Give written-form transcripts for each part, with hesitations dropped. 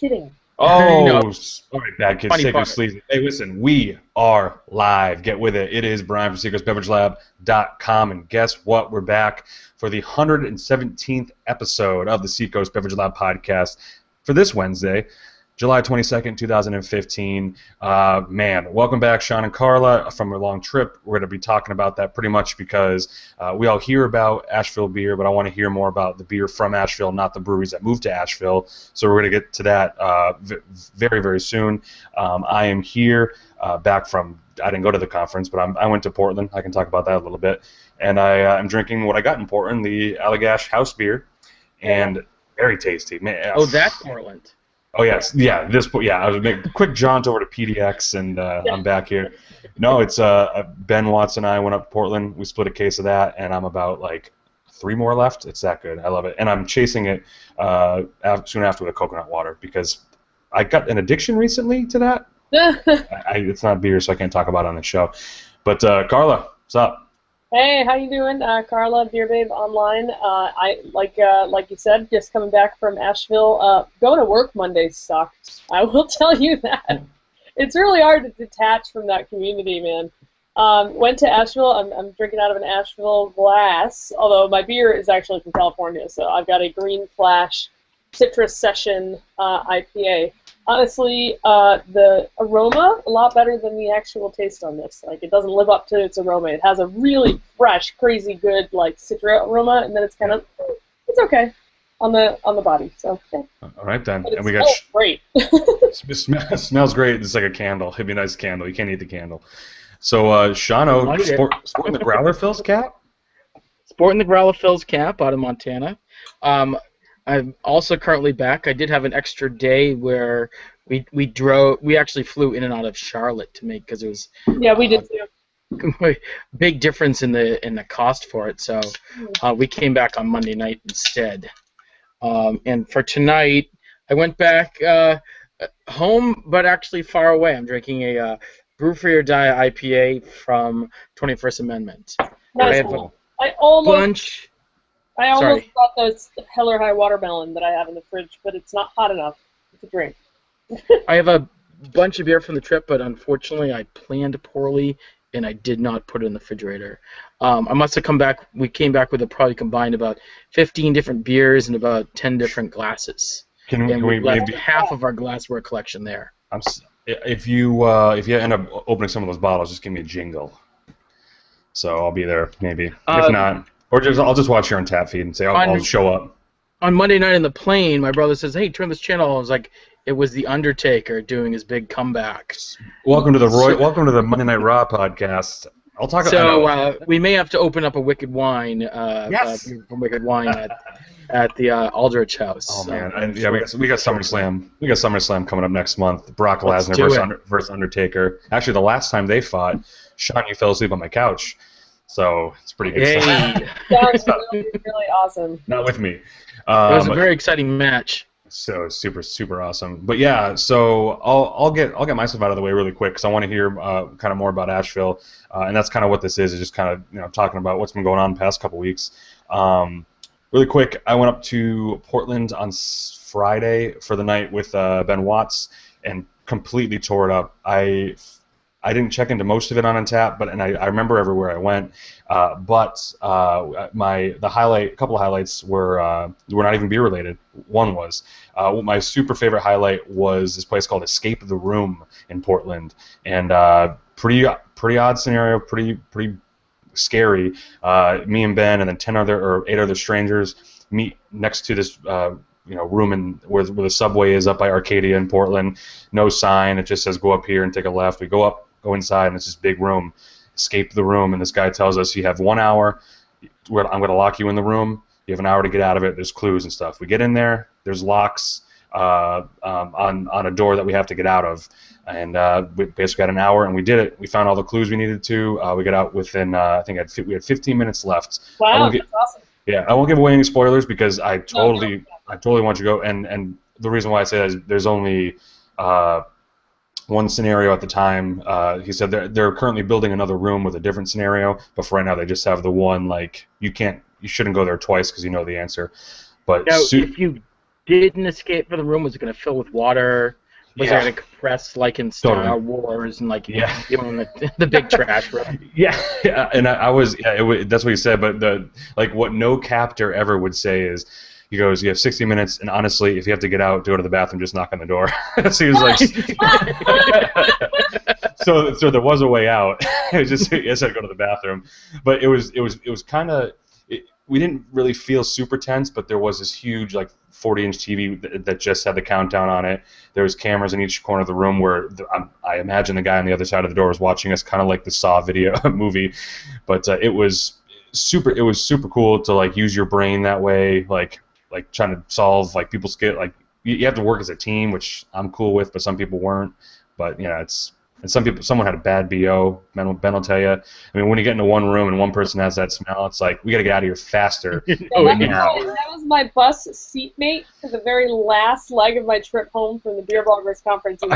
kidding. Oh, No. all right, bad kids, Funny take your part. sleazy. Hey, listen, we are live. Get with it. It is Brian from SeacoastBeverageLab.com, and guess what? We're back for the 117th episode of the Seacoast Beverage Lab podcast for this Wednesday, July 22nd, 2015. Man, welcome back, Sean and Carla, from a long trip. We're going to be talking about that pretty much because we all hear about Asheville beer, but I want to hear more about the beer from Asheville, not the breweries that moved to Asheville. So we're going to get to that very, very soon. I am here back from, I didn't go to the conference, but I went to Portland. I can talk about that a little bit. And I'm drinking what I got in Portland, the Allagash House beer, and very tasty. Man, Oh, that's Portland. Oh yes, yeah. I was making a quick jaunt over to PDX, and I'm back here. No, it's Ben Watts and I went up to Portland. We split a case of that, and I'm about like 3 more left. It's that good. I love it, and I'm chasing it soon after with coconut water because I got an addiction recently to that. It's not beer, so I can't talk about it on the show. But Carla, what's up? Hey, how you doing? Carla, Beer Babe Online. I like you said, just coming back from Asheville. Going to work Monday sucked. I will tell you that. It's really hard to detach from that community, man. Went to Asheville. I'm drinking out of an Asheville glass, although my beer is actually from California, so I've got a Green Flash Citrus Session IPA. Honestly, the aroma, a lot better than the actual taste on this. Like, it doesn't live up to its aroma. It has a really fresh, crazy good, like, citra aroma, and then it's kind of, it's okay on the body. So, yeah. All right, then. But And we got great. it smells great. It's like a candle. It'd be a nice candle. You can't eat the candle. So, Shano, sporting the Growler Phil's cap? Sporting the Growler Phil's cap out of Montana. I'm also currently back. I did have an extra day where we actually flew in and out of Charlotte to make, because it was Yeah, we did too. big difference in the cost for it. So we came back on Monday night instead. And for tonight, I went back home, but actually far away. I'm drinking a Brew For Your Die IPA from 21st Amendment. Nice. I have a I almost Sorry. brought those Hell or High watermelon that I have in the fridge, but it's not hot enough to drink. I have a bunch of beer from the trip, but unfortunately I planned poorly and I did not put it in the refrigerator. I must have come back. We came back with probably combined about 15 different beers and about 10 different glasses. Can we left maybe half of our glassware collection there. if you end up opening some of those bottles, just give me a jingle. So I'll be there maybe. If not, or I'll just watch your on tap feed and say I'll show up. On Monday night in the plane, my brother says, "Hey, turn this channel." I was like, it was the Undertaker doing his big comeback. Welcome to the Monday Night Raw podcast. I'll talk. So we may have to open up a Wicked Wine, Yes. from Wicked Wine at the Aldrich House. Oh So, man, and yeah, we got SummerSlam. We got SummerSlam coming up next month. Brock Let's Lesnar do versus Undertaker. Actually, the last time they fought, Sean, you fell asleep on my couch, so it's pretty good stuff. Hey, Sounds really, really awesome. Not with me. it was a very exciting match. So super awesome. But yeah, so I'll get myself out of the way really quick because I want to hear kind of more about Asheville, and that's kind of what this is just kind of talking about what's been going on the past couple weeks. Really quick, I went up to Portland on Friday for the night with Ben Watts and completely tore it up. I didn't check into most of it on Untappd, but I remember everywhere I went. But a couple of highlights were not even beer related. One was my super favorite highlight was this place called Escape the Room in Portland, and pretty odd scenario, pretty scary. Me and Ben and then 8 other strangers meet next to this room where the subway is up by Arcadia in Portland. No sign. It just says go up here and take a left. We go inside, and it's this big room. Escape the room, and this guy tells us you have 1 hour. I'm going to lock you in the room. You have an hour to get out of it. There's clues and stuff. We get in there. There's locks on a door that we have to get out of, and we basically got an hour, and we did it. We found all the clues we needed to. We got out within I think we had 15 minutes left. Wow, that's awesome. Yeah, I won't give away any spoilers because I totally want you to go. And the reason why I say that is there's only one scenario at the time. He said they're currently building another room with a different scenario, but for right now they just have the one. Like you shouldn't go there twice because you know the answer. But Now, didn't escape from the room? Was it going to fill with water? Was it Yeah. going to compress like in Star Totally. Wars and like Yeah. you know, in the big trash room? Yeah, and I was that's what he said. But what no captor ever would say is, he goes, you have 60 minutes, and honestly, if you have to get out, go to the bathroom, just knock on the door. So he was like, so there was a way out. It was just he said go to the bathroom, but it was kind of. We didn't really feel super tense, but there was this huge 40-inch TV that just had the countdown on it. There was cameras in each corner of the room where I imagine the guy on the other side of the door was watching us, kind of like the Saw video movie. But it was super cool to use your brain that way, like trying to solve people's you have to work as a team, which I'm cool with, but some people weren't. But and someone had a bad BO. Ben will tell you. I mean, when you get into one room and one person has that smell, it's like, we got to get out of here faster. That was my bus seatmate for the very last leg of my trip home from the Beer Bloggers Conference. And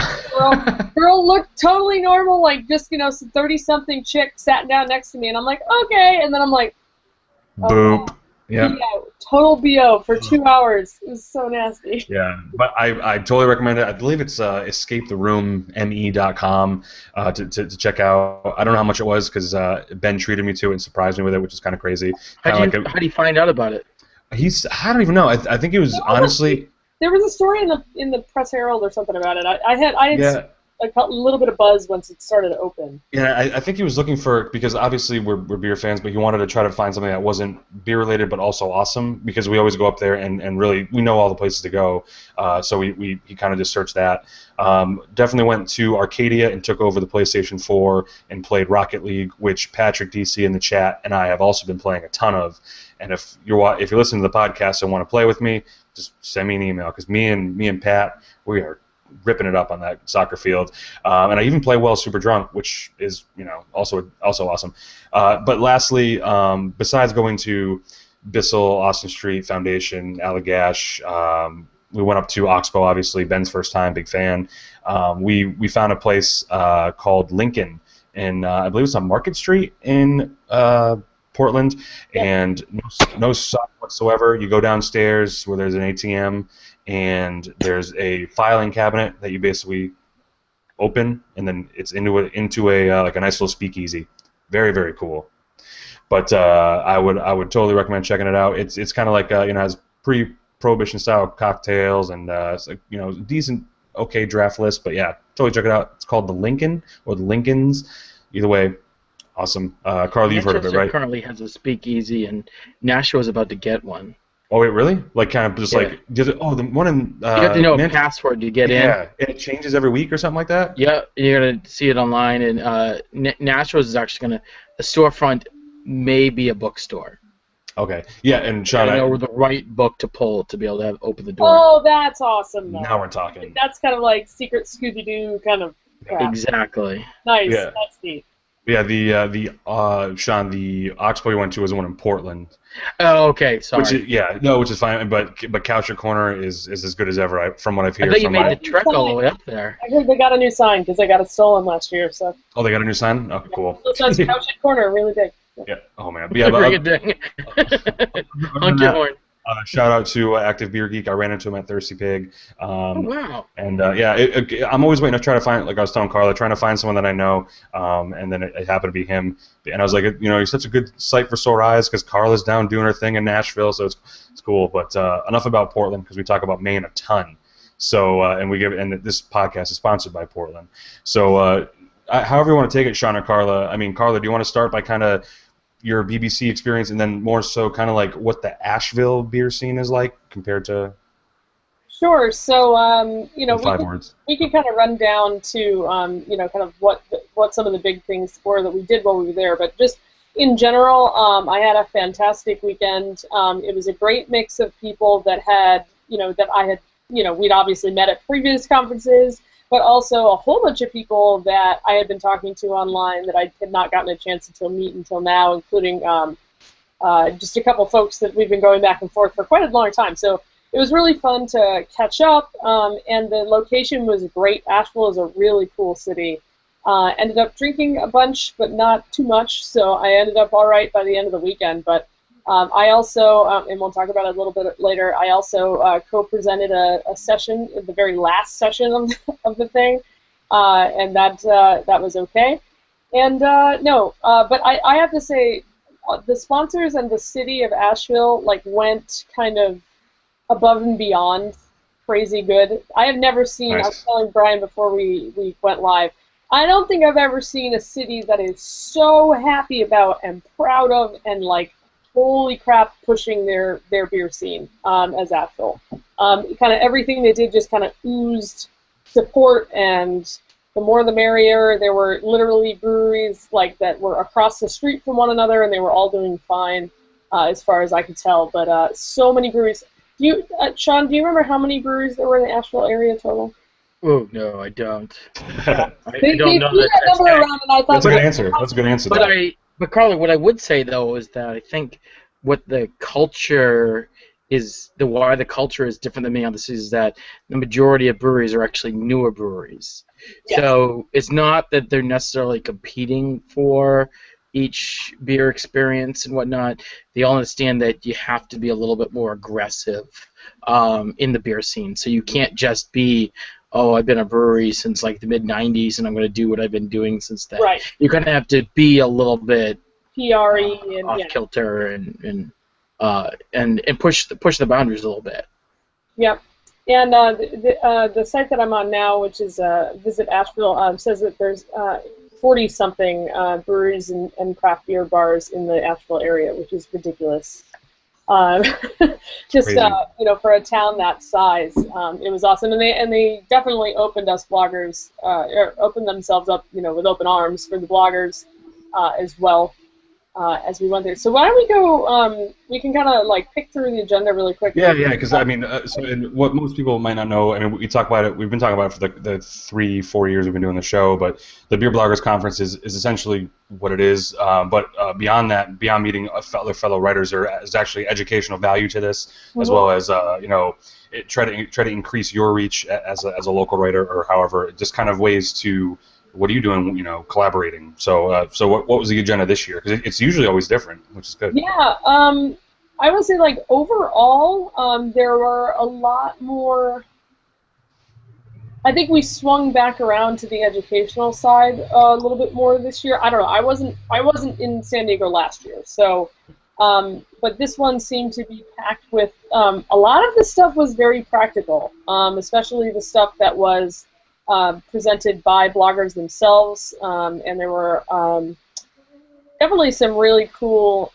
girl looked totally normal, just, some 30-something chick sat down next to me, and I'm like, okay. And then I'm like, oh, boop. Yeah. Total BO for 2 hours. It was so nasty. Yeah, but I totally recommend it. I believe it's escapetheroomme.com to check out. I don't know how much it was because Ben treated me to it and surprised me with it, which is kind of crazy. How do you find out about it? I don't even know. I think it was honestly. There was a story in the Press Herald or something about it. I had a little bit of buzz once it started to open. Yeah, I think he was looking for, because obviously we're beer fans, but he wanted to try to find something that wasn't beer related but also awesome, because we always go up there and really we know all the places to go. So he kind of just searched that. Definitely went to Arcadia and took over the PlayStation 4 and played Rocket League, which Patrick DC in the chat and I have also been playing a ton of. And if you're listening to the podcast and want to play with me, just send me an email, because me and Pat, we are ripping it up on that soccer field, and I even play well super drunk, which is also awesome. But lastly, besides going to Bissell, Austin Street, Foundation, Allagash, we went up to Oxbow, obviously Ben's first time, big fan. We found a place called Lincoln, in I believe it's on Market Street in Portland, and no sign whatsoever. You go downstairs where there's an ATM, and there's a filing cabinet that you basically open, and then it's into a a nice little speakeasy. Very, very cool. But I would totally recommend checking it out. It's kind of like has pre-prohibition style cocktails and decent okay draft list. But yeah, totally check it out. It's called the Lincoln or the Lincolns. Either way, awesome. Carl, you've heard of it, right? Currently has a speakeasy, and Nashua is about to get one. Oh wait, really? Kind of just the one in. You have to know a password to get in. Yeah, it changes every week or something like that. Yeah, you're gonna see it online, and Nashua's is actually the storefront may be a bookstore. Okay. Yeah, and Sean, I know the right book to pull to be able to open the door. Oh, that's awesome. Though. Now we're talking. That's kind of like secret Scooby-Doo kind of crap. Exactly. Nice. Yeah. That's neat. Yeah, Sean, the Oxbow you went to was the one in Portland. Oh, okay, sorry. Which is fine, but Coucher Corner is as good as ever, from what I've heard. I thought you made the trek all the way up there. I heard they got a new sign because they got it stolen last year. So. Oh, they got a new sign? Oh, cool. So it says Coucher Corner, really big. Yeah. Oh man. But yeah, but, honk your horn. Shout out to Active Beer Geek. I ran into him at Thirsty Pig. Oh, wow. And I'm always waiting to try to find, like I was telling Carla, trying to find someone that I know, and then it happened to be him. And I was like, you're such a good sight for sore eyes, because Carla's down doing her thing in Nashville, so it's cool. But enough about Portland, because we talk about Maine a ton. So and this podcast is sponsored by Portland. So however you want to take it, Sean or Carla. I mean, Carla, do you want to start by kind of your BBC experience, and then more so kind of like what the Asheville beer scene is like compared to? Sure. So we can kind of run down to kind of what some of the big things were that we did while we were there, but just in general, I had a fantastic weekend. It was a great mix of people that had that I had we'd obviously met at previous conferences, but also a whole bunch of people that I had been talking to online that I had not gotten a chance to meet until now, including just a couple folks that we've been going back and forth for quite a long time. So it was really fun to catch up, and the location was great. Asheville is a really cool city. Ended up drinking a bunch, but not too much, so I ended up all right by the end of the weekend. But I also, and we'll talk about it a little bit later, I also co-presented a session, the very last session of the thing, and that was okay. And no, but I have to say, the sponsors and the city of Asheville like went kind of above and beyond crazy good. I have never seen, I was telling Brian before we went live, I don't think I've ever seen a city that is so happy about and proud of and like, holy crap, pushing their beer scene as Asheville. Kind of everything they did just kind of oozed support, and the more the merrier. There were literally breweries like that were across the street from one another, and they were all doing fine as far as I could tell. But so many breweries. Sean, do you remember how many breweries there were in the Asheville area total? Oh, no, I don't. I don't know that number around, and I thought that's a good answer. That's a good answer. But Carly, what I would say though is that I think what the culture is, why the culture is different than many other cities, is that the majority of breweries are actually newer breweries. Yes. So it's not that they're necessarily competing for each beer experience and whatnot. They all understand that you have to be a little bit more aggressive in the beer scene. So you can't just be, oh, I've been a brewery since like the mid-'90s and I'm going to do what I've been doing since then. Right. You're going to have to be a little bit PRE and off kilter and push the boundaries a little bit. Yep. And the site that I'm on now, which is Visit Asheville, says that there's 40-something breweries and craft beer bars in the Asheville area, which is ridiculous. Just for a town that size, it was awesome, and they definitely opened us bloggers, or opened themselves up, with open arms for the bloggers as well. As we went there. So why don't we go, we can kind of like pick through the agenda really quick. Yeah, because I mean, what most people might not know, I mean, we talk about it, we've been talking about it for the 3-4 years we've been doing the show, but the Beer Bloggers Conference is essentially what it is, but beyond that, beyond meeting fellow writers, there is actually educational value to this, as well as, try to increase your reach as a local writer, or however, just kind of ways to, what are you doing, collaborating? So what was the agenda this year? Because it's usually always different, which is good. Yeah, I would say, like, overall, there were a lot more. I think we swung back around to the educational side a little bit more this year. I don't know. I wasn't in San Diego last year, so. But this one seemed to be packed with a lot of the stuff was very practical, especially the stuff that was. Presented by bloggers themselves, and there were definitely some really cool,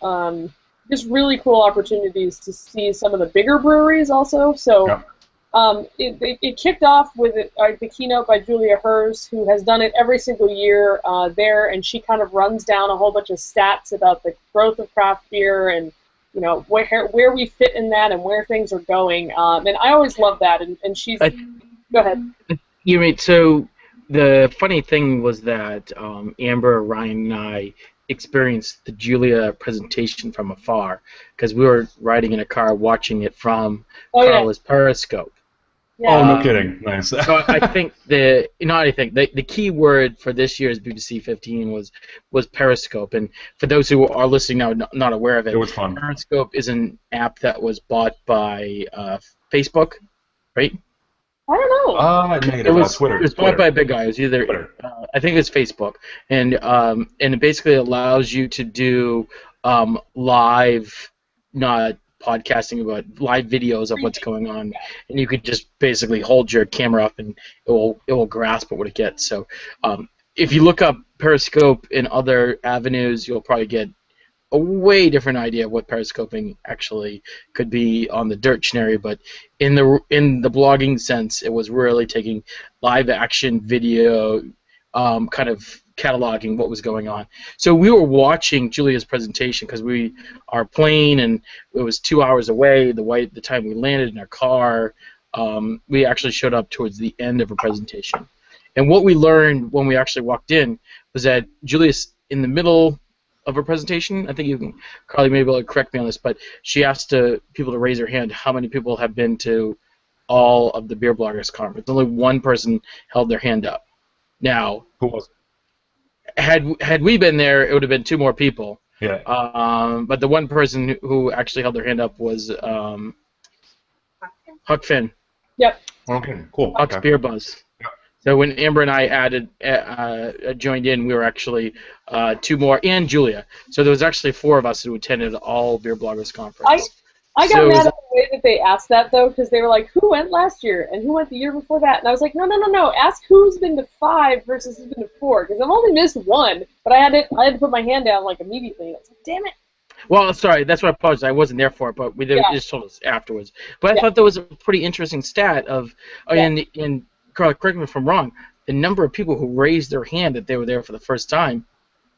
just really cool opportunities to see some of the bigger breweries also. So yeah. It kicked off with the keynote by Julia Hers, who has done it every single year there, and she kind of runs down a whole bunch of stats about the growth of craft beer and where we fit in that and where things are going. And I always love that. And she's go ahead. So the funny thing was that Amber, Ryan, and I experienced the Julia presentation from afar because we were riding in a car watching it from Carla's Periscope. Yeah. Oh, no kidding! Nice. So I think the key word for this year's BBC 15 was Periscope, and for those who are listening now not aware of it, it was fun. Periscope is an app that was bought by Facebook, right? I don't know. It was Twitter. It was bought by a big guy. It was either I think it was Facebook, and it basically allows you to do live, not podcasting, but live videos of what's going on, and you could just basically hold your camera up and it will grasp at what it gets. So if you look up Periscope in other avenues, you'll probably get a way different idea of what periscoping actually could be on the dictionary, but in the blogging sense, it was really taking live action video, kind of cataloging what was going on. So we were watching Julia's presentation because our plane, and it was 2 hours away. The time we landed in our car, we actually showed up towards the end of her presentation. And what we learned when we actually walked in was that Julia's in the middle of her presentation. I think Carly may be able to correct me on this, but she asked people to raise their hand how many people have been to all of the Beer Bloggers Conference. Only one person held their hand up. Now, who was it? Had we been there, it would have been 2 more people. Yeah. But the one person who actually held their hand up was Huck Finn. Yep. Okay. Cool. Huck's Okay. Beer Buzz. Yeah. So when Amber and I joined in, we were actually two more, and Julia. So there was actually 4 of us who attended all Beer Bloggers Conference. I got So mad at the way that they asked that, though, because they were like, who went last year and who went the year before that? And I was like, no. Ask who's been to 5 versus who's been to 4, because I've only missed 1. But I had to put my hand down like immediately. And I was like, damn it. Well, sorry, that's what I apologize. I wasn't there for it, but they just told us afterwards. But I thought that was a pretty interesting stat of, and Carla, correct me if I'm wrong, the number of people who raised their hand that they were there for the first time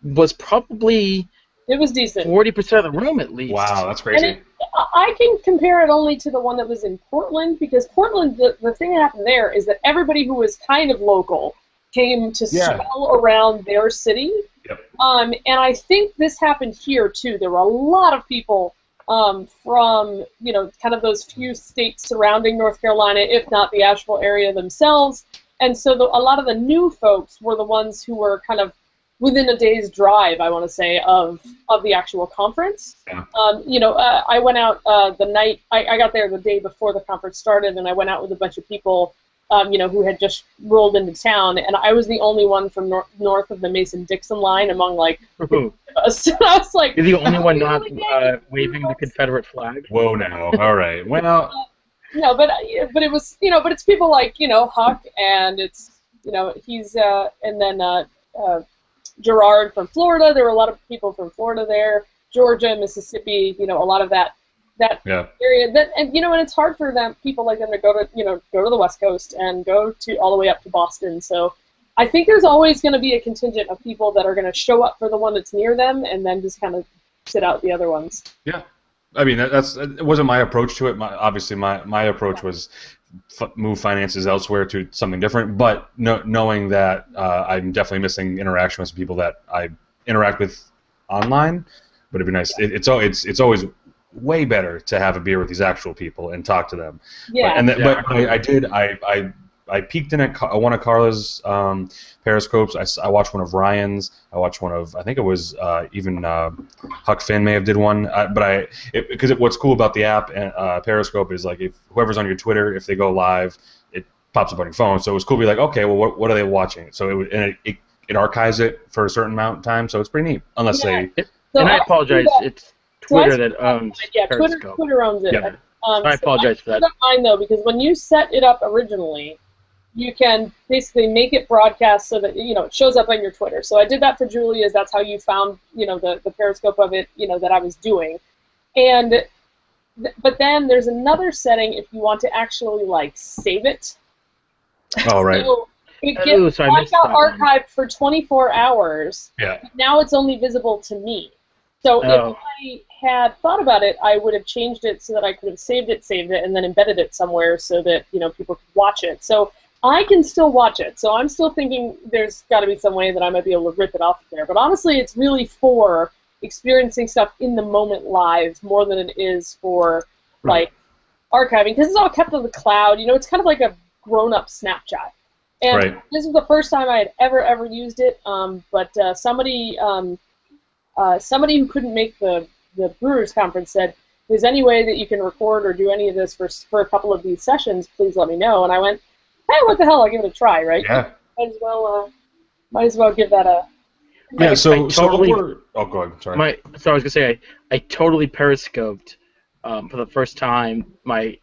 was probably It was decent. 40% of the room at least. Wow, that's crazy. And I can compare it only to the one that was in Portland, because Portland, the thing that happened there is that everybody who was kind of local came to swell around their city. Yep. And I think this happened here, too. There were a lot of people from, kind of those few states surrounding North Carolina, if not the Asheville area themselves. And so a lot of the new folks were the ones who were kind of within a day's drive, I want to say, of the actual conference. Yeah. I went out the night, I got there the day before the conference started, and I went out with a bunch of people, who had just rolled into town, and I was the only one from north of the Mason-Dixon line among, like, us. I was like... You're the only one not waving the Confederate flag? Whoa, now. All right. Well... No, but it was, but it's people like, Huck, and it's, he's, and then Gerard from Florida. There were a lot of people from Florida there, Georgia, Mississippi, a lot of that area. And it's hard for people like them to go to the West Coast and go to all the way up to Boston. So I think there's always going to be a contingent of people that are going to show up for the one that's near them and then just kind of sit out the other ones. Yeah. I mean, it wasn't my approach to it. Obviously, my approach was move finances elsewhere to something different. But knowing that I'm definitely missing interaction with some people that I interact with online, but it'd be nice. It's always way better to have a beer with these actual people and talk to them. Yeah. But I peeked in at one of Carla's Periscopes. I watched one of Ryan's. I watched one of, I think it was even Huck Finn may have did one. Because what's cool about the app and Periscope is like if whoever's on your Twitter, if they go live, it pops up on your phone. So it was cool to be like, okay, well, what are they watching? So it archives it for a certain amount of time. So it's pretty neat. Unless they. And I apologize. It's Twitter that owns Periscope. Twitter owns it. Yeah. I apologize for that. That's fine though, because when you set it up originally, you can basically make it broadcast so that it shows up on your Twitter. So I did that for Julia's. That's how you found the Periscope of it that I was doing. But then there's another setting if you want to actually save it. Oh right. So it gets archived for 24 hours. Yeah. Now it's only visible to me. So if I had thought about it, I would have changed it so that I could have saved it, and then embedded it somewhere so that people could watch it. So I can still watch it. So I'm still thinking there's got to be some way that I might be able to rip it off of there. But honestly, it's really for experiencing stuff in the moment live more than it is for archiving, because it's all kept on the cloud. It's kind of like a grown-up Snapchat. And this is the first time I had ever used it. But somebody who couldn't make the Brewers Conference said, if there's any way that you can record or do any of this for a couple of these sessions, please let me know. And I went, hey, what the hell, I'll give it a try, right? Yeah. Might as well give that a... Yeah, so totally, oh, go ahead, sorry. So I was going to say, I totally Periscoped for the first time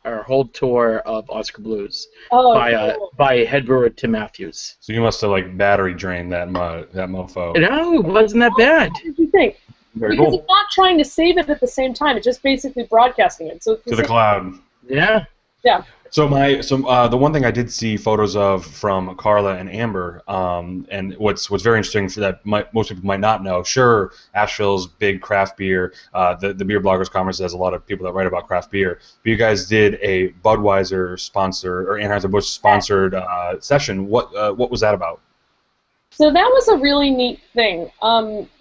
our whole tour of Oscar Blues by head brewer Tim Matthews. So you must have battery drained that mofo. No, it wasn't that bad. What did you think? Very because cool. It's not trying to save it at the same time. It's just basically broadcasting it. So to the cloud. Yeah. Yeah. So the one thing I did see photos of from Carla and Amber, and what's very interesting for that most people might not know. Sure, Asheville's big craft beer. The Beer Bloggers Conference has a lot of people that write about craft beer. But you guys did a Budweiser sponsored or Anheuser-Busch sponsored session. What was that about? So that was a really neat thing.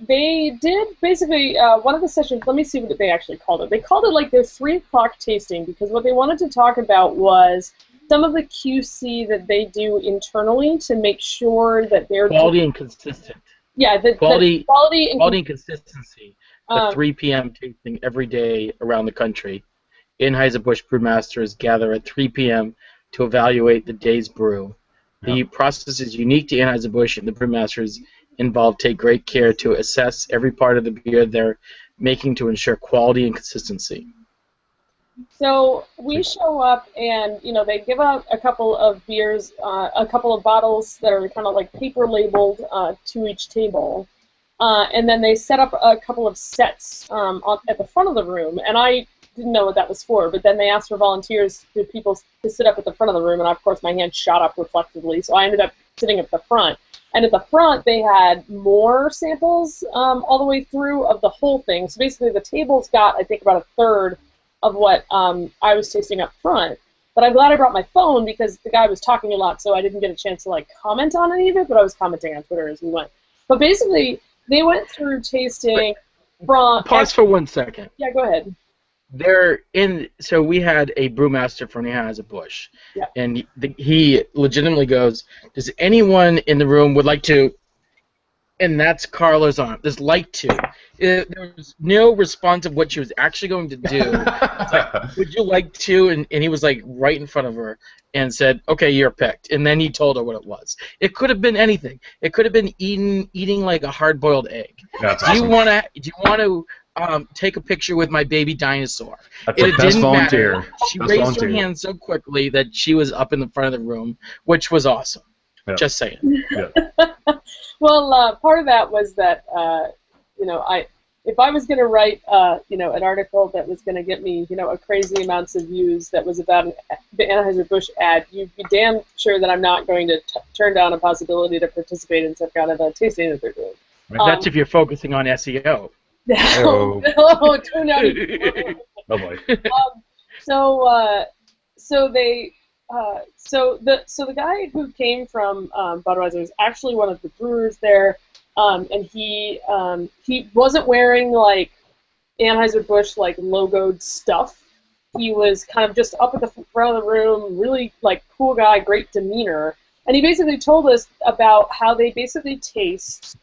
They did basically one of the sessions. Let me see what they actually called it. They called it their 3 o'clock tasting, because what they wanted to talk about was some of the QC that they do internally to make sure that they're quality and consistent. Yeah, quality and consistency At 3 p.m. tasting every day around the country. Anheuser-Busch brewmasters gather at 3 p.m. to evaluate the day's brew. The process is unique to Anheuser-Busch, and the brewmasters involved take great care to assess every part of the beer they're making to ensure quality and consistency. So we show up, and they give out a couple of beers, a couple of bottles that are kind of like paper labeled to each table, and then they set up a couple of sets at the front of the room. And I didn't know what that was for, but then they asked for volunteers, for people to sit up at the front of the room, and of course my hand shot up reflectively, so I ended up sitting at the front. And at the front, they had more samples all the way through of the whole thing. So basically, the tables got, I think, about a third of what I was tasting up front. But I'm glad I brought my phone because the guy was talking a lot, so I didn't get a chance to comment on any of it, but I was commenting on Twitter as we went. But basically, they went through tasting from... Pause for 1 second. Yeah, go ahead. So we had a brewmaster from Anheuser-Busch, yeah. And he legitimately goes, does anyone in the room would like to, and that's Carla's arm, there's like to. There was no response of what she was actually going to do. It's like, would you like to? And he was like right in front of her and said, okay, you're picked. And then he told her what it was. It could have been anything. It could have been eating like a hard-boiled egg. That's do awesome. you want to take a picture with my baby dinosaur? That's the best volunteer. She raised her hand so quickly that she was up in the front of the room, which was awesome. Yeah. Just saying. Yeah. Well, part of that was that, if I was going to write, an article that was going to get me, a crazy amounts of views that was about the Anheuser-Busch ad, you'd be damn sure that I'm not going to turn down a possibility to participate in some kind of a tasting that they're doing. That's if you're focusing on SEO. No, do not. Oh boy. So the guy who came from Budweiser was actually one of the brewers there, and he wasn't wearing like Anheuser-Busch like logoed stuff. He was kind of just up at the front of the room, really like cool guy, great demeanor, and he basically told us about how they basically taste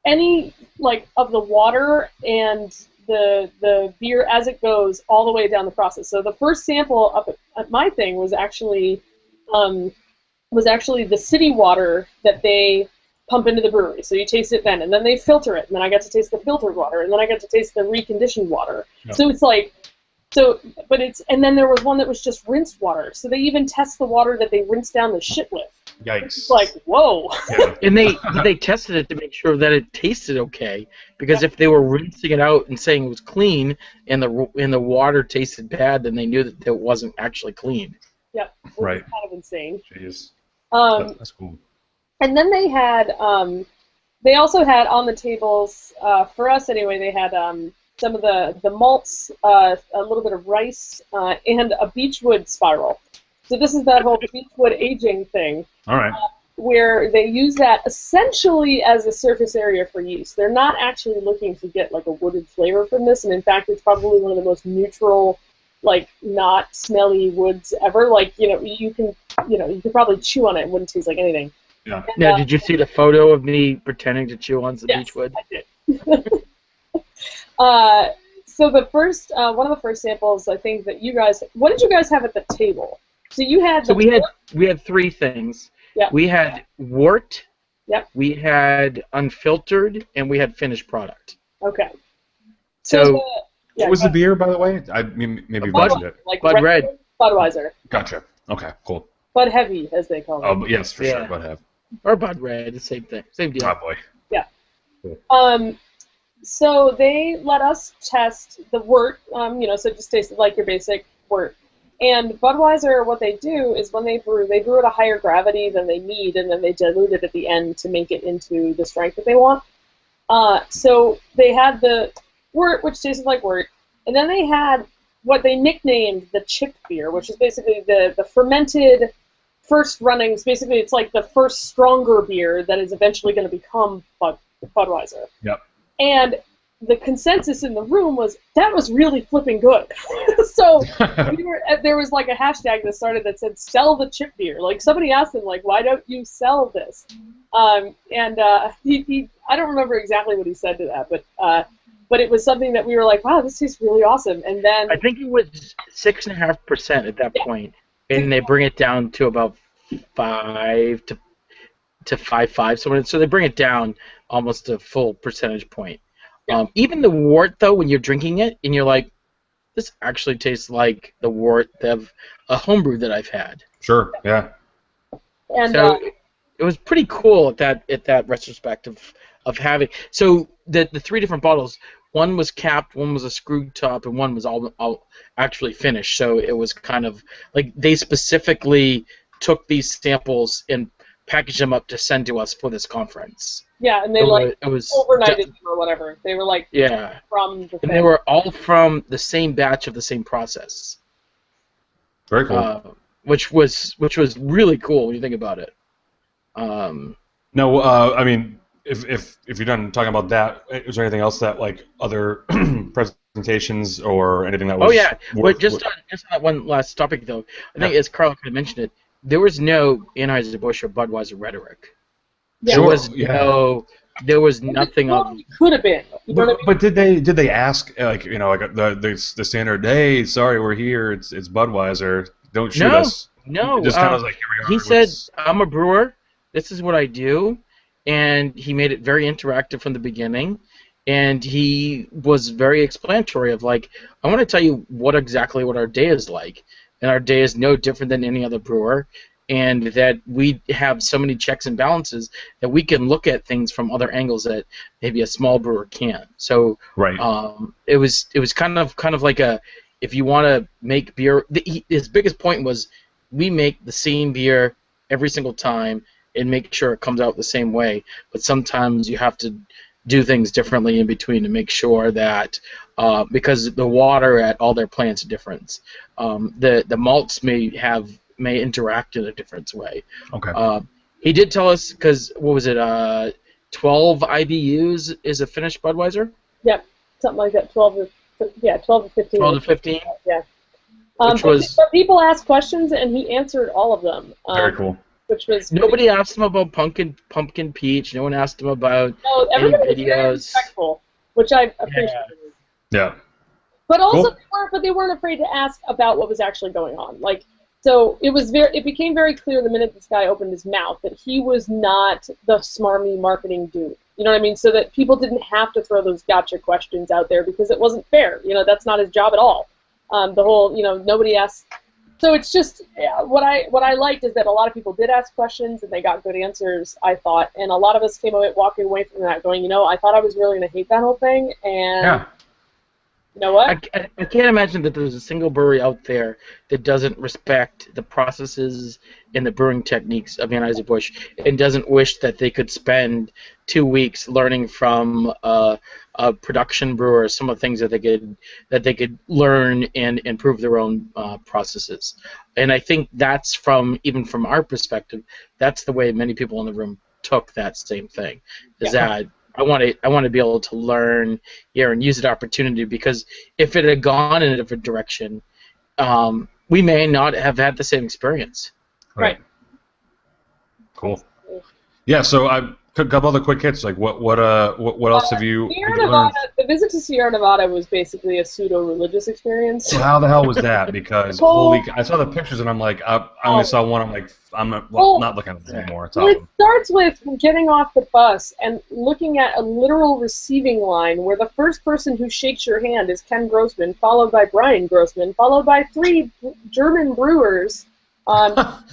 any like of the water and the beer as it goes all the way down the process. So the first sample up at my thing was actually the city water that they pump into the brewery. So you taste it then, and then they filter it, and then I got to taste the filtered water, and then I got to taste the reconditioned water. Yep. So it's like, and then there was one that was just rinsed water. So they even test the water that they rinse down the shit with. Yikes. It's like, whoa. Yeah. And they tested it to make sure that it tasted okay, because if they were rinsing it out and saying it was clean and the water tasted bad, then they knew that it wasn't actually clean. Yep. Right. Kind of insane. Jeez. That's cool. And then they had, they also had on the tables, for us anyway, they had some of the malts, a little bit of rice, and a beechwood spiral. So this is that whole beechwood aging thing. All right. Where they use that essentially as a surface area for yeast. They're not actually looking to get like a wooded flavor from this, and in fact, it's probably one of the most neutral, like not smelly woods ever. Like you can probably chew on it; it wouldn't taste like anything. Yeah. And, now, did you see the photo of me pretending to chew on some yes, beechwood? I did. So the first, one of the first samples, I think that you guys, what did you guys have at the table? So you had. So we had three things. Yep. We had wort. Yep. We had unfiltered, and we had finished product. Okay. So what was the beer, by the way? I mean, maybe you Bud, mentioned it. like Bud Red. Budweiser. Gotcha. Okay, cool. Bud Heavy, as they call it. Oh, yes, for sure. Bud Heavy. Or Bud Red, the same thing, same deal. Oh boy. Yeah. Cool. So they let us test the wort. So it just tasted like your basic wort. And Budweiser, what they do is when they brew at a higher gravity than they need, and then they dilute it at the end to make it into the strength that they want. So they had the wort, which tasted like wort, and then they had what they nicknamed the chip beer, which is basically the fermented first runnings. Basically, it's like the first stronger beer that is eventually going to become Budweiser. Yep. And the consensus in the room was that was really flipping good. So there was like a hashtag that started that said "sell the chip beer." Like somebody asked him, like, "Why don't you sell this?" He I don't remember exactly what he said to that, but but it was something that we were like, wow, this tastes really awesome. And then I think it was 6.5% at that point, and they bring it down to about 5 to 5.5. So they bring it down almost a full percentage point. Even the wort, though, when you're drinking it and you're like, this actually tastes like the wort of a homebrew that I've had. Sure. Yeah. And so it was pretty cool at that retrospect of having. So the 3 different bottles, one was capped, one was a screw top, and one was all actually finished. So it was kind of like they specifically took these samples and packaged them up to send to us for this conference. yeah, and they It was overnighted them or whatever. They were like from the and they were all from the same batch of the same process. Very cool. Which was really cool when you think about it. No, I mean, if you're done talking about that, is there anything else that like other presentations or anything that was? Oh yeah, but just on that one last topic though, I think as Carl kind of mentioned it, there was no Anheuser-Busch or Budweiser rhetoric. Yeah. There was nothing of. Could have been. You know what I mean? But did they ask like the standard? Hey, sorry, we're here. It's Budweiser. Don't shoot us. No. Just kind of like here we are. He said, "I'm a brewer. This is what I do," and he made it very interactive from the beginning. And he was very explanatory of like, I want to tell you exactly what our day is like, and our day is no different than any other brewer. And that we have so many checks and balances that we can look at things from other angles that maybe a small brewer can't. So it was kind of like if you want to make beer, his biggest point was we make the same beer every single time and make sure it comes out the same way. But sometimes you have to do things differently in between to make sure that because the water at all their plants are different, the malts may interact in a different way. Okay. He did tell us, because, what was it, 12 IBUs is a finished Budweiser? Yep, something like that, 12 to 15. 12 to 15? Yeah. But people asked questions, and he answered all of them. Very cool. Which was nobody asked him about pumpkin peach. No one asked him about everybody any videos. was very respectful, which I appreciated. Yeah. But also, they weren't afraid to ask about what was actually going on. Like, so it became very clear the minute this guy opened his mouth that he was not the smarmy marketing dude. You know what I mean? So that people didn't have to throw those gotcha questions out there because it wasn't fair. You know, that's not his job at all. The whole, nobody asked. So it's just what I liked is that a lot of people did ask questions and they got good answers, I thought, and a lot of us came walking away from that going, I thought I was really going to hate that whole thing, and you know what? I can't imagine that there's a single brewery out there that doesn't respect the processes and the brewing techniques of Anheuser-Busch and doesn't wish that they could spend 2 weeks learning from a production brewer some of the things that they could learn and improve their own processes. And I think that's even from our perspective, that's the way many people in the room took that same thing. That I want to be able to learn here and use that opportunity, because if it had gone in a different direction, we may not have had the same experience. Right. Cool. Yeah. So a couple other quick hits. Like what else have you? Sierra Nevada. The visit to Sierra Nevada was basically a pseudo-religious experience. So how the hell was that? Because I saw the pictures and I'm like, I only saw one. I'm like, I'm not looking at this anymore. It's awesome. It starts with getting off the bus and looking at a literal receiving line where the first person who shakes your hand is Ken Grossman, followed by Brian Grossman, followed by 3 German brewers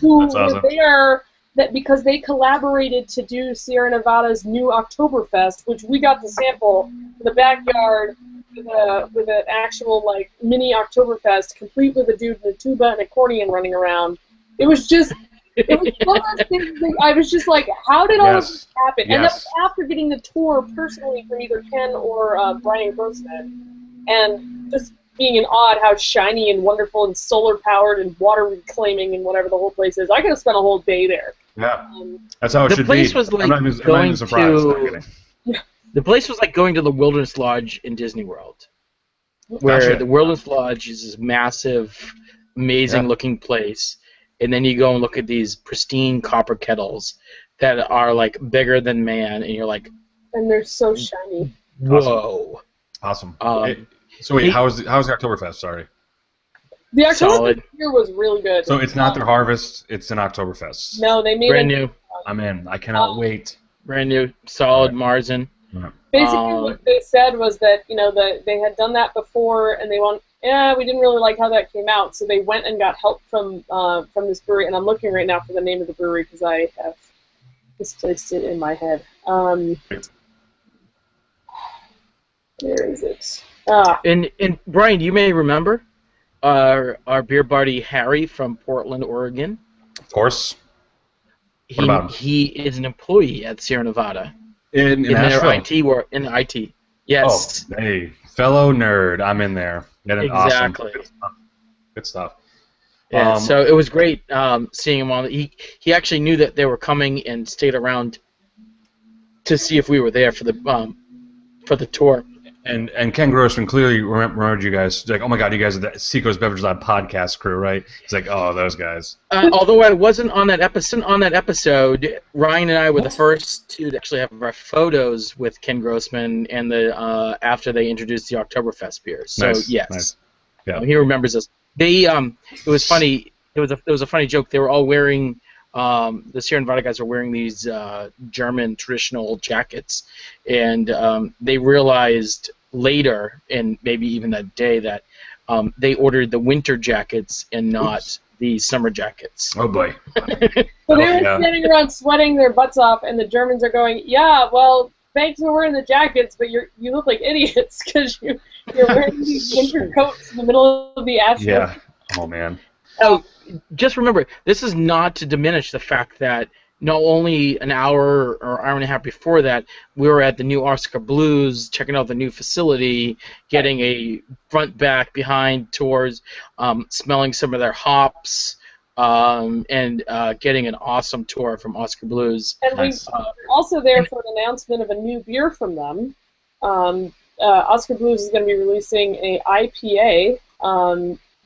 who were there because they collaborated to do Sierra Nevada's new Oktoberfest, which we got to sample in the backyard with an actual mini Oktoberfest, complete with a dude in a tuba and accordion running around. It was just. It was one of those things that I was just like, how did all of this happen? Yes. And that was after getting the tour personally from either Ken or Brian Grossman, and just being in awe at how shiny and wonderful and solar-powered and water reclaiming and whatever the whole place is. I could have spent a whole day there. Yeah, that's how it should be. The place was like going to. The place was like going to the Wilderness Lodge in Disney World, where the Wilderness Lodge is this massive, amazing-looking place. And then you go and look at these pristine copper kettles that are like bigger than man, and you're like, and they're so shiny. Whoa! Awesome. Um, So wait, Hey, how's the Oktoberfest? Sorry. The October solid, beer was really good. So it's not their harvest; it's an Oktoberfest. No, they made brand it. new, I'm in. I cannot wait. All solid right. Marzen. All right. Basically, what they said was that they had done that before, and we didn't really like how that came out, so they went and got help from this brewery. And I'm looking right now for the name of the brewery because I have misplaced it in my head. Where is it? And Brian, you may remember our beer buddy Harry from Portland, Oregon. Of course. What about him? He is an employee at Sierra Nevada In in Asheville. their IT work. In the IT, yes, Oh, hey, fellow nerd, I'm in there. exactly. Awesome. Good stuff. Yeah, so it was great seeing him on. He actually knew that they were coming and stayed around to see if we were there for the tour. And Ken Grossman clearly remembered you guys. He's like, oh my God, you guys are the Seacoast Beverage Lab podcast crew, right? He's like, oh, those guys. Although I wasn't on that episode, Ryan and I were the first two to actually have our photos with Ken Grossman and after they introduced the Oktoberfest beer. So Nice, yes, nice. Yeah. he remembers us. They it was funny. It was a funny joke. They were all wearing. The Sierra Nevada guys were wearing these German traditional jackets, and they realized later, and maybe even that day, that they ordered the winter jackets and not the summer jackets. Oh boy. So they were standing around sweating their butts off, and the Germans are going, "Yeah, well, thanks for wearing the jackets, but you look like idiots because you're wearing these winter coats in the middle of the Asheville." Yeah. Oh man. Oh, just remember, this is not to diminish the fact that not only an hour or hour and a half before that, we were at the new Oscar Blues, checking out the new facility, getting a front, back, behind tours, smelling some of their hops, and getting an awesome tour from Oscar Blues. And Nice. we were also there for an announcement of a new beer from them. Oscar Blues is going to be releasing a IPA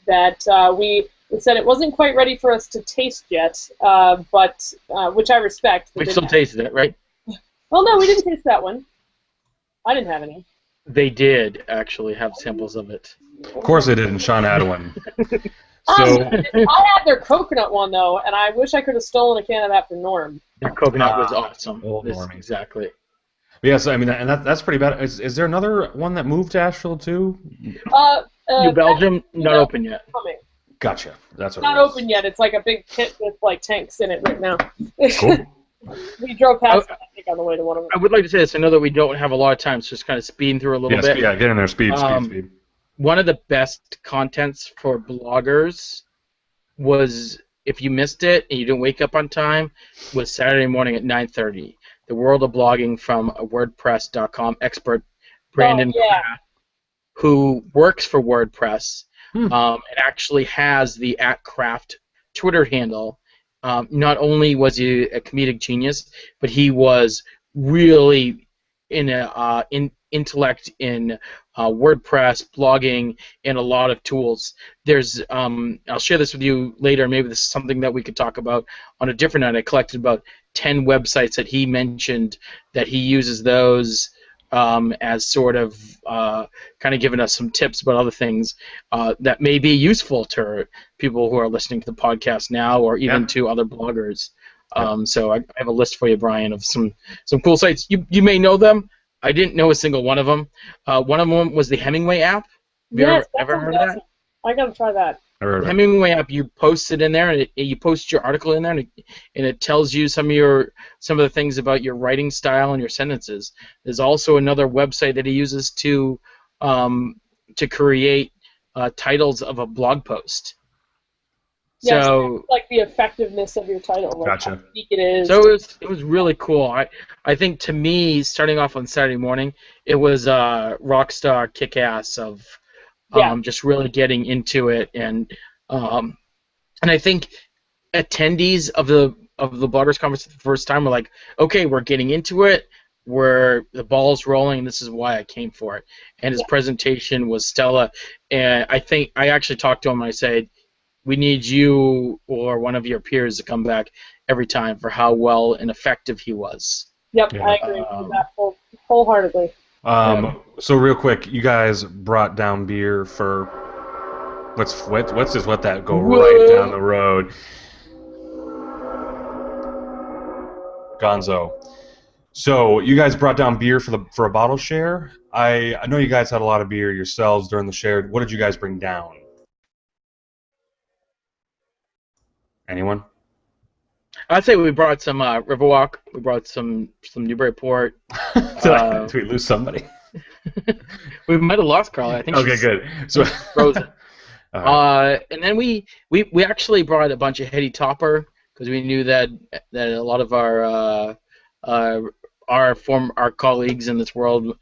that we said it wasn't quite ready for us to taste yet, but which I respect. We still tasted it, right? Well, no, we didn't taste that one. I didn't have any. They did actually have samples of it. Of course they did, and Sean had one. I So had their coconut one though, and I wish I could have stolen a can of that from Norm. Their coconut was awesome. old Normie. Exactly. yeah, so I mean, and that's pretty bad. Is there another one that moved to Asheville too? New Belgium, not open yet. Coming. Gotcha. That's what Not it was. open yet. It's like a big pit with like tanks in it right now. Cool. We drove past it, I think, on the way to one of them. I would like to say this. I know that we don't have a lot of time, so just kind of speeding through a little bit. Yeah, get in there. Speed. One of the best contents for bloggers was, if you missed it and you didn't wake up on time, was Saturday morning at 9:30. The World of Blogging from WordPress.com expert Brandon Kraft, who works for WordPress, and actually has the @Kraft Twitter handle. Not only was he a comedic genius, but he was really in intellect in WordPress, blogging, and a lot of tools. There's, I'll share this with you later. Maybe this is something that we could talk about on a different night. I collected about 10 websites that he mentioned that he uses those as sort of kind of giving us some tips about other things that may be useful to people who are listening to the podcast now, or even to other bloggers. So I have a list for you, Brian, of some cool sites. You may know them. I didn't know a single one of them. One of them was the Hemingway app. Have you ever heard of that? I gotta try that. The Hemingway app, you post it in there, and you post your article in there, and it tells you some of the things about your writing style and your sentences. There's also another website that he uses to create titles of a blog post. Yes, So like the effectiveness of your title, like Gotcha. how unique it is. So it was really cool. I think, to me, starting off on Saturday morning, it was rockstar kick-ass of just really getting into it, and I think attendees of the bloggers conference for the first time were like, okay, we're getting into it, the ball's rolling, and this is why I came for it. And his presentation was stellar, and I think I actually talked to him and I said, we need you or one of your peers to come back every time for how well and effective he was. Yep, I agree with that wholeheartedly. So real quick, you guys brought down beer for let's just let that go right down the road. Gonzo. So you guys brought down beer for a bottle share. I know you guys had a lot of beer yourselves during the share. What did you guys bring down? Anyone? I'd say we brought some Riverwalk. We brought some Newburyport. Did we lose somebody? We might have lost Carla. I think. Okay, good. So frozen. Right. And then we actually brought a bunch of Heady Topper because we knew that a lot of our colleagues in this world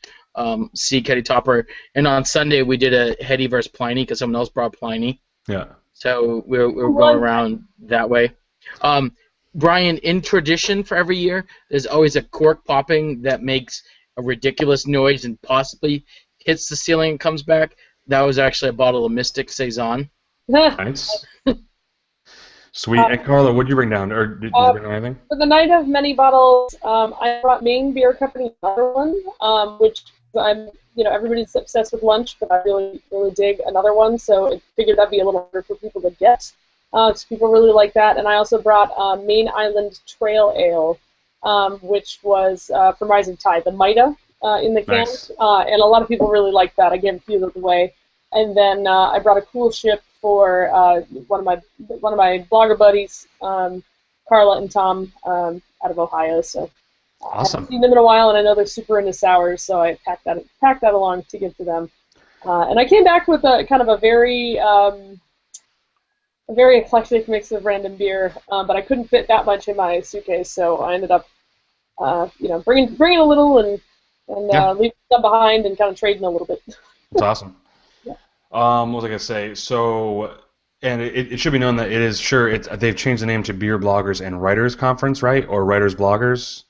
seek Heady Topper. And on Sunday we did a Heady versus Pliny because someone else brought Pliny. Yeah. So we were going around that way. Brian, in tradition for every year, there's always a cork popping that makes a ridiculous noise and possibly hits the ceiling and comes back. That was actually a bottle of Mystic Saison. Nice. Sweet. And Carla, what did you bring down? Or did you bring anything? For the night of many bottles, I brought Maine Beer Company another one, which everybody's obsessed with lunch, but I really dig another one, so I figured that'd be a little harder for people to get. So people really like that. And I also brought Main Island Trail Ale, which was from Rising Tide, the Mida in the can. Nice. And a lot of people really like that. I gave a few of those away. And then I brought a cool ship for one of my blogger buddies, Carla and Tom, out of Ohio. So I haven't seen them in a while, and I know they're super into sours, so I packed that along to give to them. And I came back with a kind of a very eclectic mix of random beer, but I couldn't fit that much in my suitcase, so I ended up, bringing a little and leaving some behind and kind of trading a little bit. That's awesome. Yeah. What was I gonna say? So, and it should be known that they've changed the name to Beer Bloggers and Writers Conference, right? Or Writers Bloggers,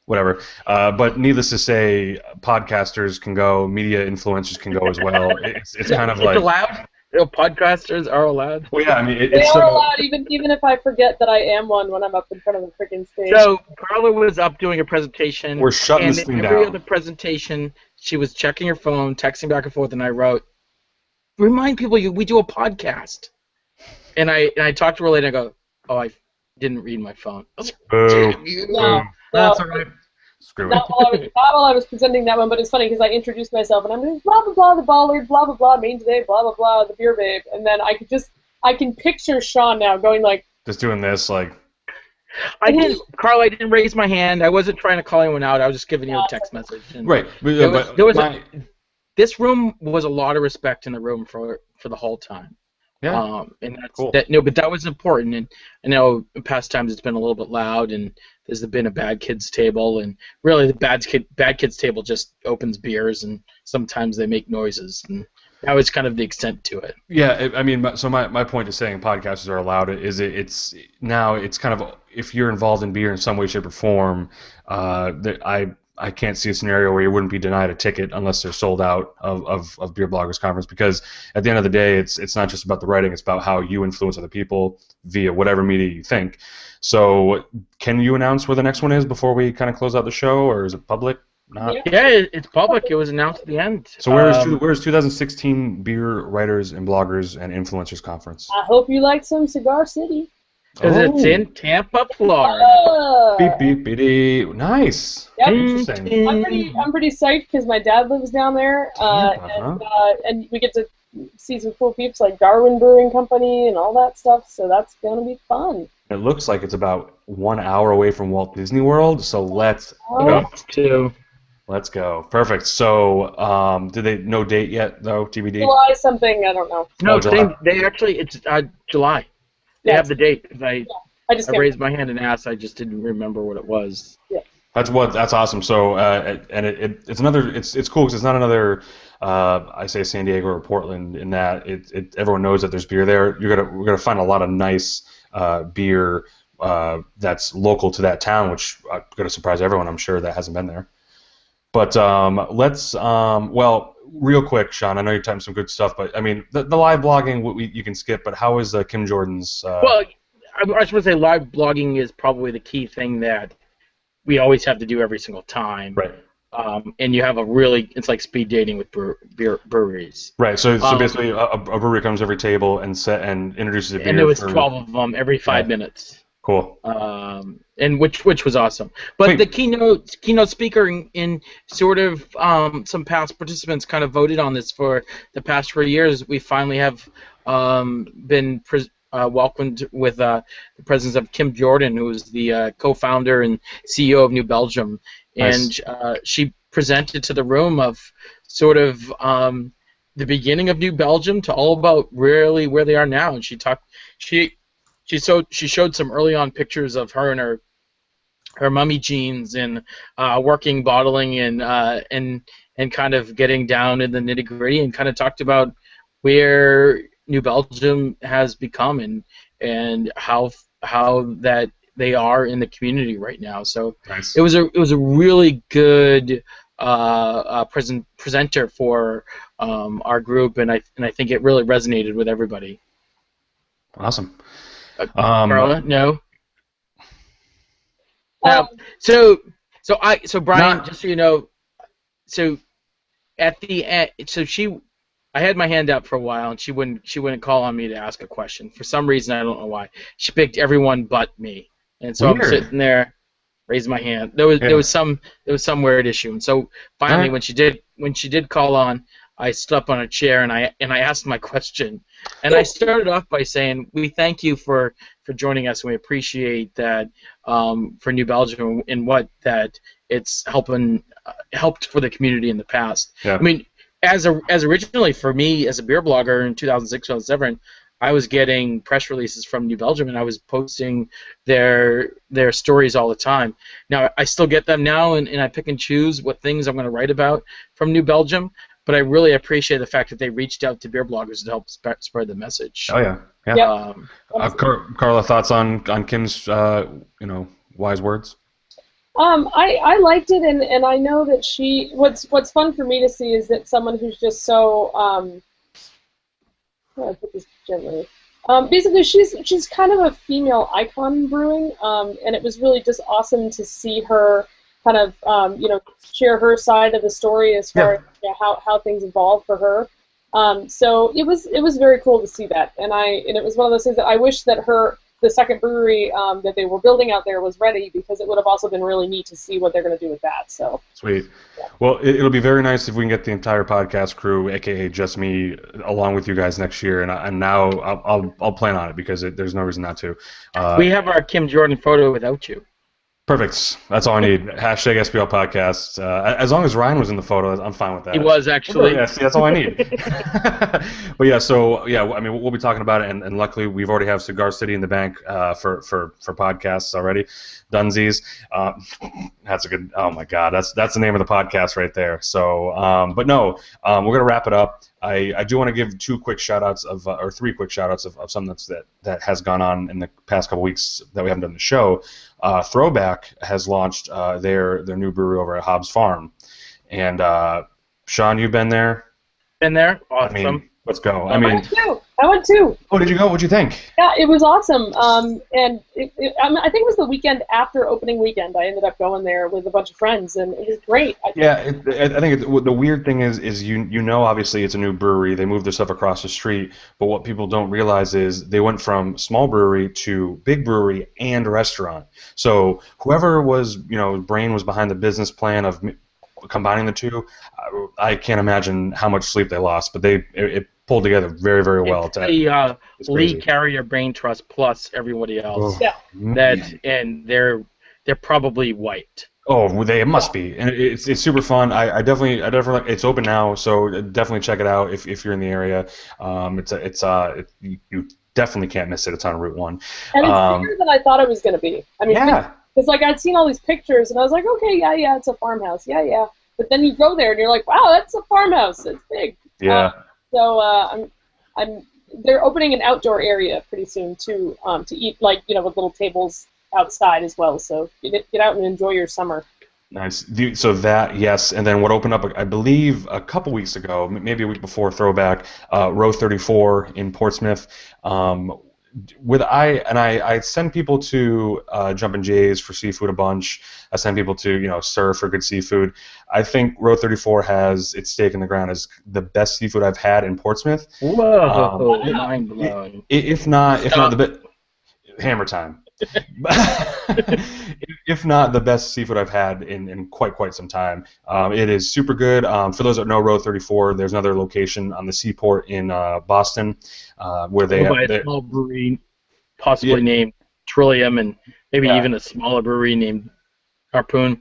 whatever. But needless to say, podcasters can go, media influencers can go as well. It's kind of like allowed. Podcasters are allowed. Well, yeah, I mean, they are allowed, even if I forget that I am one when I'm up in front of the freaking stage. So Carla was up doing a presentation. We're shutting this thing down. Every other presentation, she was checking her phone, texting back and forth, and I wrote, "Remind people we do a podcast." And I talked to her later. And I go, "Oh, I didn't read my phone." I was like, "Damn you!" No, that's all right. Screw not while I was presenting that one, but it's funny because I introduced myself and I'm like, blah blah blah, the Ballard, blah blah blah, Maine Today, blah blah blah, the Beer Babe, and then I can picture Sean now going like, just doing this like. Carl, I didn't raise my hand. I wasn't trying to call anyone out. I was just giving you a text message. Right. This room was a lot of respect in the room for the whole time. Yeah. And that's cool. But that was important. And I know in past times it's been a little bit loud, and there's been a bad kids table, and really the bad kids table just opens beers, and sometimes they make noises, and that was kind of the extent to it. Yeah, I mean, so my point to saying podcasters are allowed it's now it's kind of, if you're involved in beer in some way, shape, or form, I can't see a scenario where you wouldn't be denied a ticket unless they're sold out of Beer Bloggers Conference, because at the end of the day, it's not just about the writing, it's about how you influence other people via whatever media you think. So can you announce where the next one is before we kind of close out the show, or is it public? Not? Yeah, it's public. It was announced at the end. So where is 2016 Beer Writers and Bloggers and Influencers Conference? I hope you like some Cigar City. Because it's in Tampa, Florida. Beep beep beep. Nice. Yep. Interesting. I'm pretty psyched because my dad lives down there, and we get to see some cool peeps like Darwin Brewing Company and all that stuff. So that's gonna be fun. It looks like it's about 1 hour away from Walt Disney World. So let's go. Let's go. Perfect. So, did they no date yet though? TBD. July something. I don't know. No, they actually it's July. They have the date because I raised my hand and asked. I just didn't remember what it was. Yeah. That's awesome. So and it's another. It's cool because it's not another. I say San Diego or Portland, in that everyone knows that there's beer there. We're gonna find a lot of nice beer that's local to that town, which is gonna surprise everyone, I'm sure, that hasn't been there. But let's real quick, Sean. I know you're typing some good stuff, but I mean the live blogging you can skip. But how is Kim Jordan's? Well, I was going to say live blogging is probably the key thing that we always have to do every single time. Right. and you have it's like speed dating with breweries. Right. So basically, a brewery comes to every table and introduces a beer. And there was 12 of them every 5 minutes. Cool. And which was awesome. But Sweet. the keynote speaker in sort of some past participants kind of voted on this for the past 4 years. We finally have been welcomed with the presence of Kim Jordan, who is the co-founder and CEO of New Belgium. Nice. And she presented to the room of sort of the beginning of New Belgium to all about really where they are now. And she showed some early on pictures of her and her mummy jeans and working bottling and kind of getting down in the nitty gritty, and kind of talked about where New Belgium has become and how that they are in the community right now. So Nice. it was a really good presenter for our group, and I think it really resonated with everybody. Awesome. Carla, no. So Brian, just so you know, so at the end, I had my hand up for a while, and she wouldn't call on me to ask a question for some reason. I don't know why. She picked everyone but me, and so Weird. I'm sitting there, raised my hand. There was some weird issue, and so finally, when she did call on, I stood up on a chair and I asked my question, and I started off by saying, we thank you for joining us, and we appreciate that for New Belgium and what that it's helped for the community in the past. Yeah. I mean, as originally for me as a beer blogger in 2006, 2007, I was getting press releases from New Belgium, and I was posting their stories all the time. Now I still get them now, and I pick and choose what things I'm going to write about from New Belgium. But I really appreciate the fact that they reached out to beer bloggers to help spread the message. Oh yeah. Carla, thoughts on Kim's wise words? I liked it, and I know that what's fun for me to see is that someone who's just so how do I put this gently? Basically, she's kind of a female icon in brewing, and it was really just awesome to see her kind of share her side of the story as far as how things evolved for her. So it was very cool to see that, and it was one of those things that I wish that the second brewery that they were building out there was ready, because it would have also been really neat to see what they're going to do with that. So sweet. Yeah. Well, it'll be very nice if we can get the entire podcast crew, aka just me, along with you guys next year, and now I'll plan on it, because there's no reason not to. We have our Kim Jordan photo without you. Perfect. That's all I need. Hashtag SPL Podcast. As long as Ryan was in the photo, I'm fine with that. He was, actually. Yeah, see, that's all I need. But yeah, I mean, we'll be talking about it, and luckily we've already have Cigar City in the bank for podcasts already. Dunsies. That's a good. Oh my God, that's the name of the podcast right there. So, but no, we're gonna wrap it up. I do want to give three quick shout outs of something that has gone on in the past couple weeks that we haven't done the show. Throwback has launched their new brewery over at Hobbs Farm, and Sean, you've been there. Been there, awesome. I mean, let's go. I went too. Oh, did you go? What'd you think? Yeah, it was awesome. And I think it was the weekend after opening weekend. I ended up going there with a bunch of friends, and it was great. I think the weird thing is you know, obviously it's a new brewery. They moved their stuff across the street, but what people don't realize is they went from small brewery to big brewery and restaurant. So whoever brain was behind the business plan of combining the two, I can't imagine how much sleep they lost, but it pulled together very, very well. Lee Carrier, Brain Trust, plus everybody else. Yeah. And they're probably white. Oh, they must be, and it's super fun. I definitely it's open now, so definitely check it out if you're in the area. You definitely can't miss it. It's on Route 1. And it's bigger than I thought it was going to be. I mean, yeah. Because I'd seen all these pictures, and I was like, okay, yeah, it's a farmhouse, yeah. But then you go there, and you're like, wow, that's a farmhouse. It's big. Yeah. So they're opening an outdoor area pretty soon too, to eat, with little tables outside as well. So get out and enjoy your summer. Nice. So that, yes, and then what opened up, I believe, a couple weeks ago, maybe a week before Throwback, Row 34 in Portsmouth. I send people to Jumpin' Jays for seafood a bunch. I send people to Sir for good seafood. I think Row 34 has its stake in the ground as the best seafood I've had in Portsmouth. Whoa, mind blown. If not the bit, hammer time. If not the best seafood I've had in quite some time. It is super good. For those that know Row 34, there's another location on the seaport in Boston where they by a small brewery, possibly named Trillium, and maybe even a smaller brewery named Harpoon.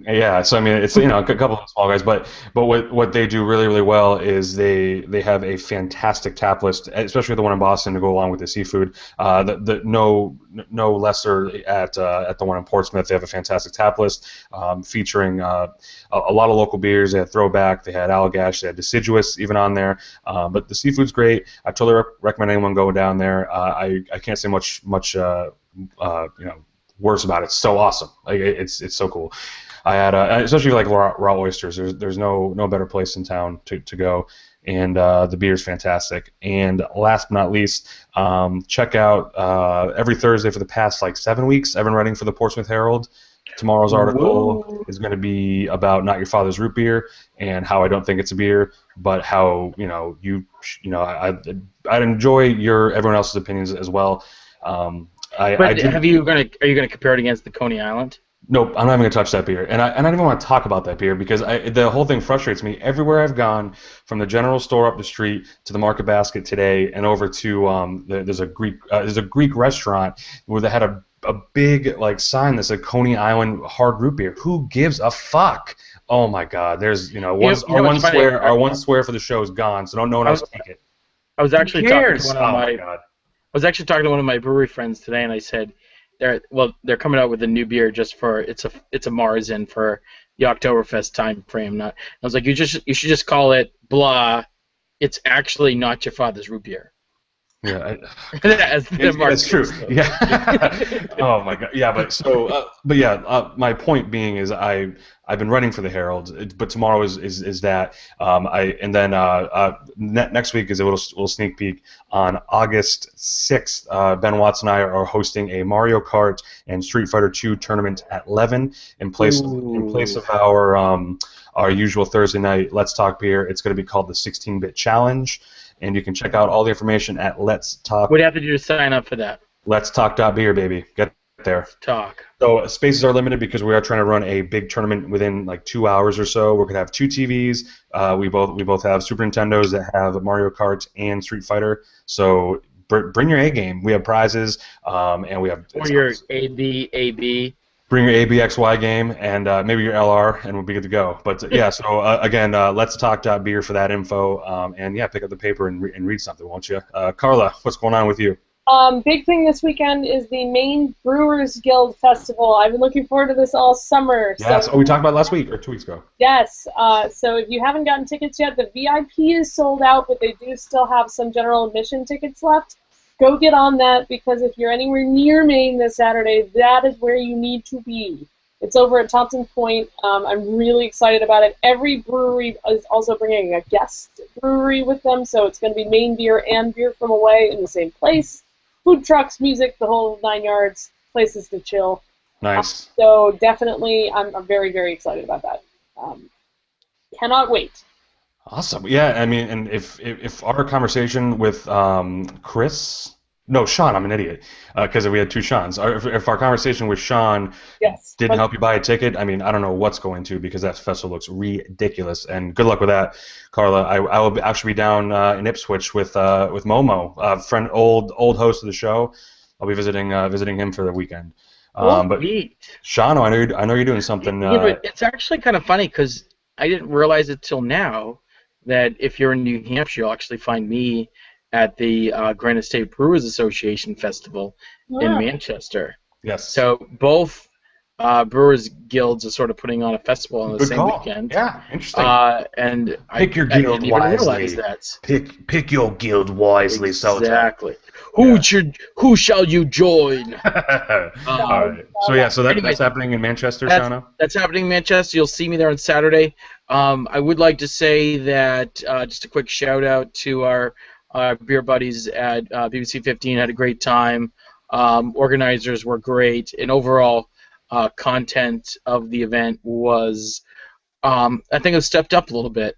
Yeah, so I mean, it's a couple of small guys, but what they do really well is they have a fantastic tap list, especially the one in Boston to go along with the seafood. No lesser at the one in Portsmouth. They have a fantastic tap list featuring a lot of local beers. They had Throwback, they had Allagash, they had Deciduous even on there. But the seafood's great. I totally recommend anyone going down there. I can't say much words about it. It's so awesome. Like it's so cool. I had especially like raw oysters. There's no better place in town to go, and the beer's fantastic. And last but not least, check out every Thursday for the past like 7 weeks. I've been writing for the Portsmouth Herald. Tomorrow's article is going to be about Not Your Father's Root Beer and how I don't think it's a beer, but how I'd enjoy everyone else's opinions as well. Are you gonna compare it against the Coney Island? Nope, I'm not even gonna touch that beer, and I don't even want to talk about that beer because the whole thing frustrates me. Everywhere I've gone, from the general store up the street to the Market Basket today, and over to there's a Greek restaurant where they had a big like sign that said Coney Island hard root beer. Who gives a fuck? Oh my God, there's our one swear for the show is gone, so no one else take it. I was actually talking to one of my brewery friends today, and I said, they're coming out with a new beer just for it's a Marzen for the Oktoberfest time frame. I was like, you should just call it blah. It's actually Not Your Father's Root Beer. Yeah, that's true. Yeah. Oh my God. Yeah, my point being is I've been running for the Herald, but tomorrow is that. Next week is a little sneak peek on August 6th. Ben Watts and I are hosting a Mario Kart and Street Fighter 2 tournament at 11 in place of our usual Thursday night Let's Talk Beer. It's going to be called the 16-Bit Challenge. And you can check out all the information at Let's Talk. What do you have to do to sign up for that? Let's Talk.beer, baby. Get there. Talk. So spaces are limited because we are trying to run a big tournament within like 2 hours or so. We're gonna have 2 TVs. We both have Super Nintendos that have Mario Kart and Street Fighter. So bring your A game. We have prizes, and we have. Or your AB. Bring your ABXY game and maybe your LR, and we'll be good to go. But yeah, so again, let's talk.beer for that info, and yeah, pick up the paper and read something, won't you? Carla, what's going on with you? Big thing this weekend is the Maine Brewers Guild Festival. I've been looking forward to this all summer. Yes, so, we talked about it last week or 2 weeks ago. Yes, so if you haven't gotten tickets yet, the VIP is sold out, but they do still have some general admission tickets left. Go get on that, because if you're anywhere near Maine this Saturday, that is where you need to be. It's over at Thompson Point. I'm really excited about it. Every brewery is also bringing a guest brewery with them, so it's going to be Maine beer and beer from away in the same place. Food trucks, music, the whole 9 yards, places to chill. Nice. So definitely, I'm very, very excited about that. Cannot wait. Awesome. Yeah, I mean, and if our conversation with Sean, I'm an idiot, because we had 2 Seans. If our conversation with Sean didn't help you buy a ticket, I mean, I don't know what's going to, because that festival looks ridiculous. And good luck with that, Carla. I will actually be down in Ipswich with Momo, friend, old host of the show. I'll be visiting him for the weekend. But Sean, I know you're doing something. But it's actually kind of funny because I didn't realize it till now that if you're in New Hampshire, you'll actually find me at the Granite State Brewers Association Festival in Manchester. Yes. So both Brewers Guilds are sort of putting on a festival on the same weekend. Yeah, interesting. And pick your guild wisely. I didn't realize that. Pick your guild wisely. Exactly. Who shall you join? All right. So that's happening in Manchester, Shana? That's happening in Manchester. You'll see me there on Saturday. I would like to say that just a quick shout out to our Our beer buddies at BBC 15 had a great time. Organizers were great, and overall content of the event was, I think it was stepped up a little bit.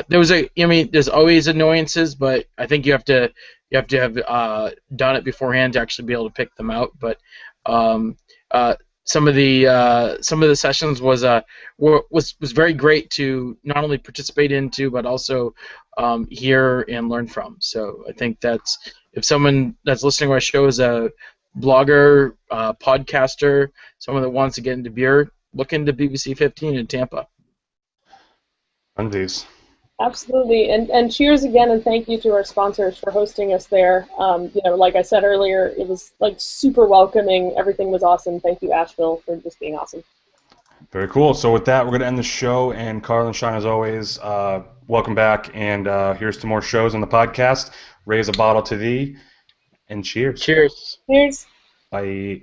There's always annoyances, but I think you have to have done it beforehand to actually be able to pick them out. But some of the sessions was very great to not only participate into, but also hear and learn from. So I think that's, if someone that's listening to our show is a blogger, podcaster, someone that wants to get into beer, look into BBC 15 in Tampa. Undies. Absolutely, and cheers again, and thank you to our sponsors for hosting us there. Like I said earlier, it was like super welcoming. Everything was awesome. Thank you, Asheville, for just being awesome. Very cool. So with that, we're going to end the show. And Carl and Sean, as always, welcome back. And here's to more shows on the podcast. Raise a bottle to thee, and cheers. Cheers. Cheers. Bye.